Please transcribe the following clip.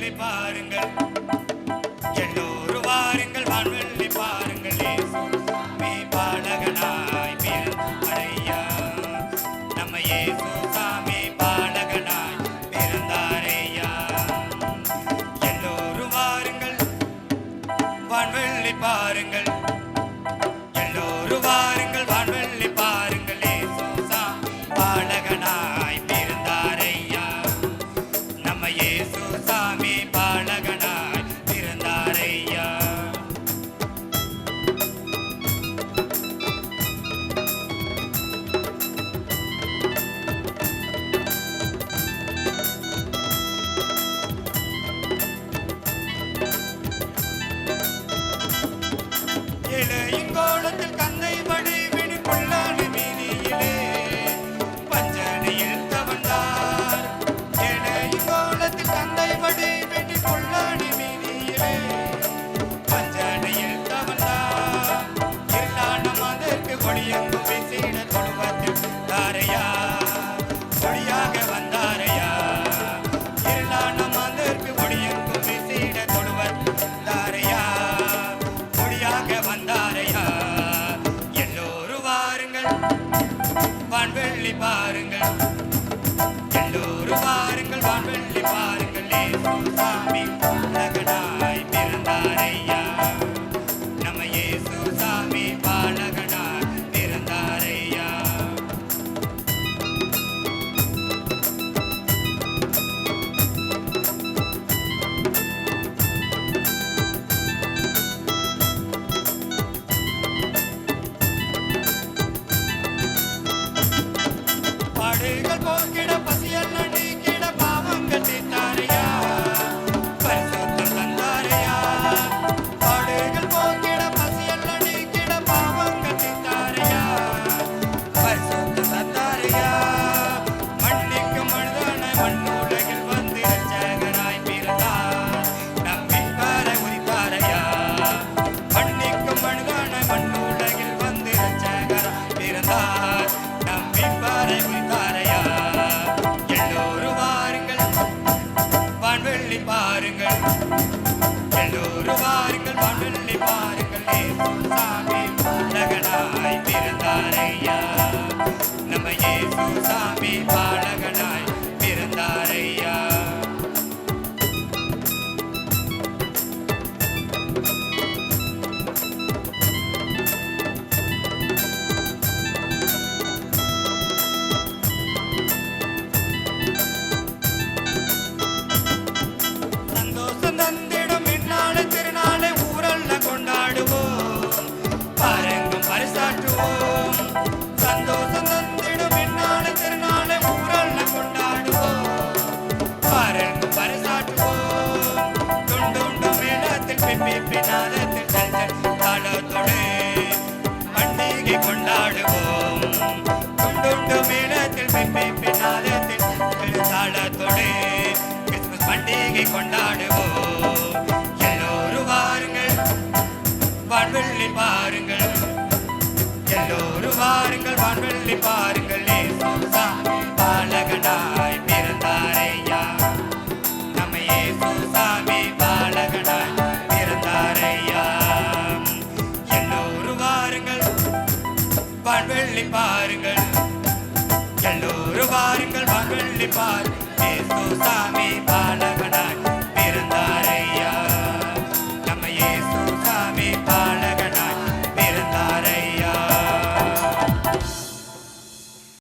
வான்வெள்ளி பாருங்கள், எல்லோரும் வாருங்கள் வான்வெள்ளி பாருங்கள். இயேசுசாமி பாலகனாய் பிறந்தாரையா, நம்ம இயேசுசாமி பாலகனாய் பிறந்தாரையா. எல்லோரும் வாருங்கள் வான்வெள்ளி பாருங்கள், எல்லோரும் வாருங்கள் வான்வெள்ளி பாருங்கள். இயேசுசாமி பாலகனாய் பிறந்தாரையா, நம்ம இயேசுசாமி பாலகனாய் பிறந்தாரையா. இளையங்கோலத்தில் கந்தை வடி விடு கொள்ளாடு வீதியிலே பஞ்சனையில் தவழ்ந்தார். இளையங்கோலத்தில் கந்தை வடி விடு கொள்ளாடு வீதியிலே பஞ்சனையில் தவழ்ந்தார். எல்லானும் அதற்கு ஒளியங்கும் வீசிட தொழுவத்தில் தாரையா, ஒளியாக வந்தாரையா. எல்லானும் அதற்கு ஒளியங்கும் வீசிட தொழுவத்தில் தாரையா, ஒளியாக வந்தாரையா. எல்லோரும் வாருங்கள் வான்வெள்ளி பாருங்கள், எல்லோரும் வாருங்கள் வான்வெள்ளி பாருங்கள். இயேசுசாமி பாலகனாய் பிறந்தாரையா, நம்ம இயேசுசாமி பாலகனாய் பிறந்தாரையா. பாடுகள் போக்கிட பசியெல்லாம் நீக்கிட பாவங்கள் தீர்த்தாரையா, பரிசுத்தம் தந்தாரையா. பாடுகள் போக்கிட பசியெல்லாம் நீக்கிட பாவங்கள் தீர்த்தாரையா, பரிசுத்தம் தந்தாரையா. மண்ணிக்கும் மனிதனாய் மண்ணுலகில் வந்து இரட்சகராய் பிறந்தார், நம்பிப்பாரை உரித்தாரையா. மண்ணிக்கும் மனிதனாய் மண்ணுலகில் வந்து இரட்சகராய் பிறந்தார், நம்பிப்பாரை உரித்தாரையா. எல்லோரும் வாருங்கள் வான்வெள்ளி பாருங்கள், எல்லோரும் வாருங்கள் வான்வெள்ளி பாருங்கள். இயேசுசாமி பாலகனாய் பிறந்தாரையா, நம்ம இயேசுசாமி பாலகனாய் பிறந்தாரையா. சந்தோஷம் தந்திடும் இந்நாளை திருநாளை ஊரல்ல கொண்டாடுவோம், பாருங்கும் பரிசாற்றுவோம். சந்தோஷம் தந்திடும் இந்நாளை திருநாளை ஊரல்ல கொண்டாடுவோம், பாருங்கும் பரிசாற்றுவோம். துண்டுண்டு மேளத்தில் பிப்பி நாதத்தில் தஞ்சல் தாளத்தோடு பண்டிகை கொண்டாடுவோம். துண்டுண்டு மேளத்தில் பிப்பி நாதத்தில் தாளத்தோடு கிறிஸ்துமஸ் பண்டிகை கொண்டாடுவோம். எல்லோரும் வாருங்கள் வான்வெள்ளி பாருங்கள், எல்லோரும் வாருங்கள் வான்வெள்ளி பாருங்கள். இயேசுசாமி பாலகனாய் பிறந்தாரையா, நம்ம இயேசுசாமி பாலகனாய் பிறந்தாரையா. எல்லோரும் வாருங்கள் வான்வெள்ளி பாருங்கள், எல்லோரும் வாருங்கள் வான்வெள்ளி பாருங்கள். இயேசுசாமி பாலகனாய் பிறந்தாரையா, நம்ம இயேசு